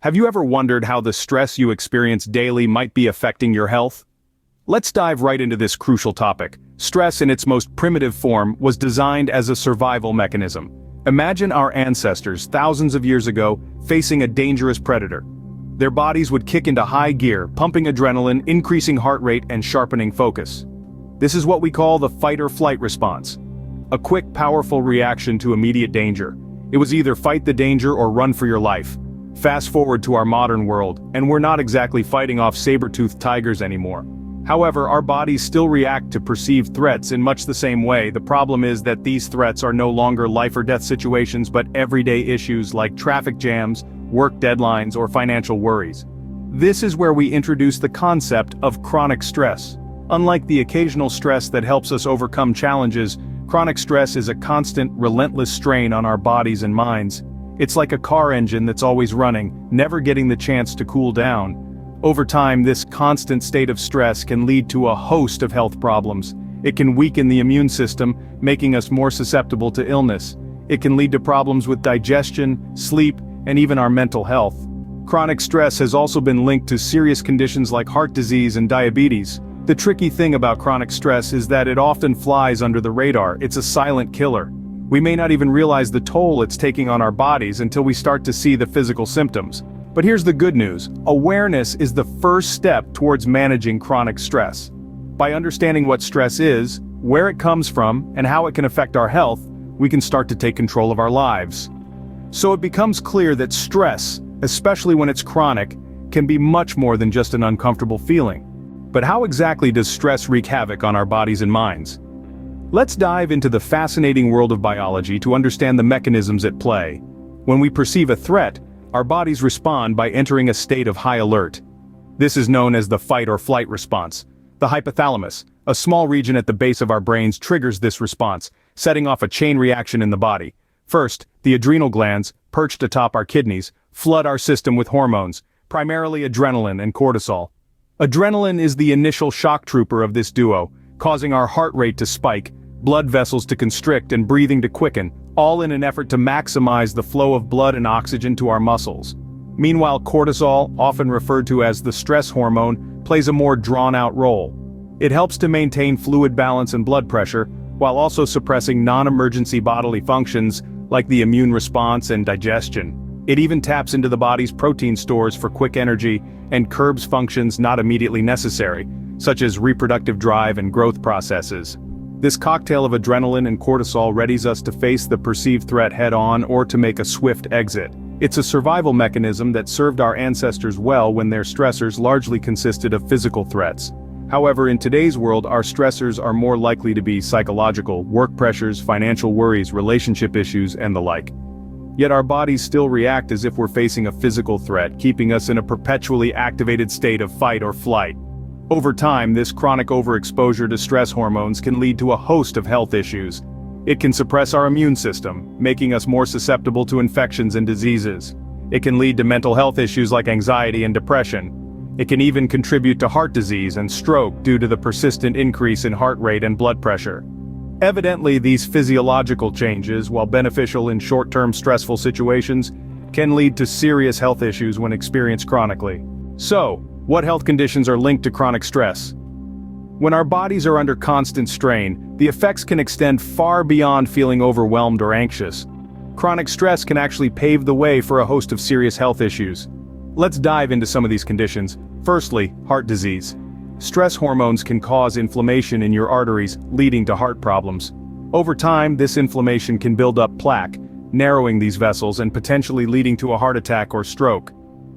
Have you ever wondered how the stress you experience daily might be affecting your health? Let's dive right into this crucial topic. Stress in its most primitive form was designed as a survival mechanism. Imagine our ancestors thousands of years ago facing a dangerous predator. Their bodies would kick into high gear, pumping adrenaline, increasing heart rate, and sharpening focus. This is what we call the fight-or-flight response. A quick, powerful reaction to immediate danger. It was either fight the danger or run for your life. Fast forward to our modern world, and we're not exactly fighting off saber-toothed tigers anymore. However, our bodies still react to perceived threats in much the same way. The problem is that these threats are no longer life-or-death situations but everyday issues like traffic jams, work deadlines, or financial worries. This is where we introduce the concept of chronic stress. Unlike the occasional stress that helps us overcome challenges, chronic stress is a constant, relentless strain on our bodies and minds. It's like a car engine that's always running, never getting the chance to cool down. Over time, this constant state of stress can lead to a host of health problems. It can weaken the immune system, making us more susceptible to illness. It can lead to problems with digestion, sleep, and even our mental health. Chronic stress has also been linked to serious conditions like heart disease and diabetes. The tricky thing about chronic stress is that it often flies under the radar. It's a silent killer. We may not even realize the toll it's taking on our bodies until we start to see the physical symptoms. But here's the good news. Awareness is the first step towards managing chronic stress. By understanding what stress is, where it comes from, and how it can affect our health, we can start to take control of our lives. So it becomes clear that stress, especially when it's chronic, can be much more than just an uncomfortable feeling. But how exactly does stress wreak havoc on our bodies and minds? Let's dive into the fascinating world of biology to understand the mechanisms at play. When we perceive a threat, our bodies respond by entering a state of high alert. This is known as the fight-or-flight response. The hypothalamus, a small region at the base of our brains, triggers this response, setting off a chain reaction in the body. First, the adrenal glands, perched atop our kidneys, flood our system with hormones, primarily adrenaline and cortisol. Adrenaline is the initial shock trooper of this duo, causing our heart rate to spike, blood vessels to constrict, and breathing to quicken, all in an effort to maximize the flow of blood and oxygen to our muscles. Meanwhile, cortisol, often referred to as the stress hormone, plays a more drawn-out role. It helps to maintain fluid balance and blood pressure, while also suppressing non-emergency bodily functions like the immune response and digestion. It even taps into the body's protein stores for quick energy and curbs functions not immediately necessary, such as reproductive drive and growth processes. This cocktail of adrenaline and cortisol readies us to face the perceived threat head-on or to make a swift exit. It's a survival mechanism that served our ancestors well when their stressors largely consisted of physical threats. However, in today's world, our stressors are more likely to be psychological, work pressures, financial worries, relationship issues, and the like. Yet our bodies still react as if we're facing a physical threat, keeping us in a perpetually activated state of fight or flight. Over time, this chronic overexposure to stress hormones can lead to a host of health issues. It can suppress our immune system, making us more susceptible to infections and diseases. It can lead to mental health issues like anxiety and depression. It can even contribute to heart disease and stroke due to the persistent increase in heart rate and blood pressure. Evidently, these physiological changes, while beneficial in short-term stressful situations, can lead to serious health issues when experienced chronically. So, what health conditions are linked to chronic stress? When our bodies are under constant strain, the effects can extend far beyond feeling overwhelmed or anxious. Chronic stress can actually pave the way for a host of serious health issues. Let's dive into some of these conditions. Firstly, heart disease. Stress hormones can cause inflammation in your arteries, leading to heart problems. Over time, this inflammation can build up plaque, narrowing these vessels and potentially leading to a heart attack or stroke.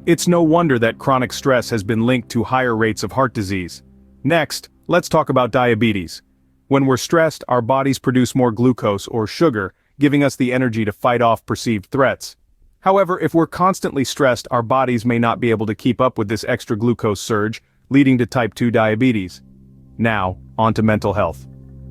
It's no wonder that chronic stress has been linked to higher rates of heart disease. Next, let's talk about diabetes. When we're stressed, our bodies produce more glucose or sugar, giving us the energy to fight off perceived threats. However, if we're constantly stressed, our bodies may not be able to keep up with this extra glucose surge, leading to type 2 diabetes. Now, on to mental health.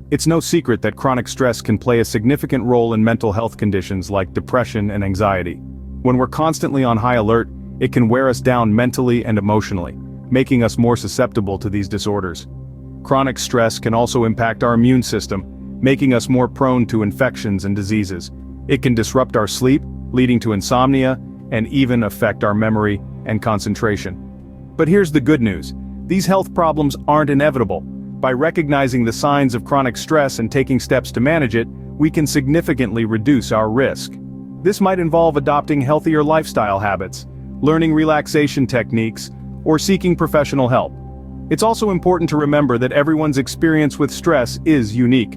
It's no secret that chronic stress can play a significant role in mental health conditions like depression and anxiety. When we're constantly on high alert, it can wear us down mentally and emotionally, making us more susceptible to these disorders. Chronic stress can also impact our immune system, making us more prone to infections and diseases. It can disrupt our sleep, leading to insomnia, and even affect our memory and concentration. But here's the good news. These health problems aren't inevitable. By recognizing the signs of chronic stress and taking steps to manage it, we can significantly reduce our risk. This might involve adopting healthier lifestyle habits, learning relaxation techniques, or seeking professional help. It's also important to remember that everyone's experience with stress is unique.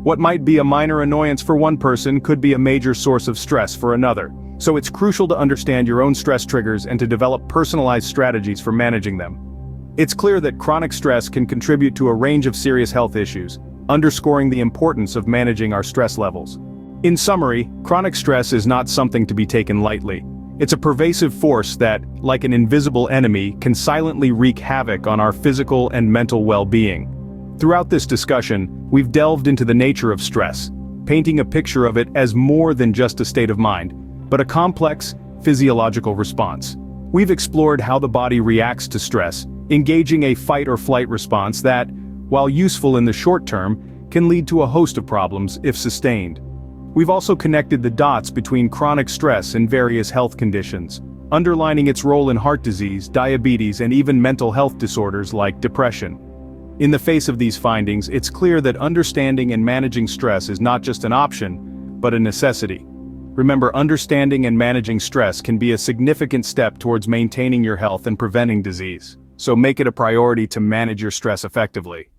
What might be a minor annoyance for one person could be a major source of stress for another. So it's crucial to understand your own stress triggers and to develop personalized strategies for managing them. It's clear that chronic stress can contribute to a range of serious health issues, underscoring the importance of managing our stress levels. In summary, chronic stress is not something to be taken lightly. It's a pervasive force that, like an invisible enemy, can silently wreak havoc on our physical and mental well-being. Throughout this discussion, we've delved into the nature of stress, painting a picture of it as more than just a state of mind, but a complex, physiological response. We've explored how the body reacts to stress, engaging a fight-or-flight response that, while useful in the short term, can lead to a host of problems if sustained. We've also connected the dots between chronic stress and various health conditions, underlining its role in heart disease, diabetes, and even mental health disorders like depression. In the face of these findings, it's clear that understanding and managing stress is not just an option, but a necessity. Remember, understanding and managing stress can be a significant step towards maintaining your health and preventing disease. So make it a priority to manage your stress effectively.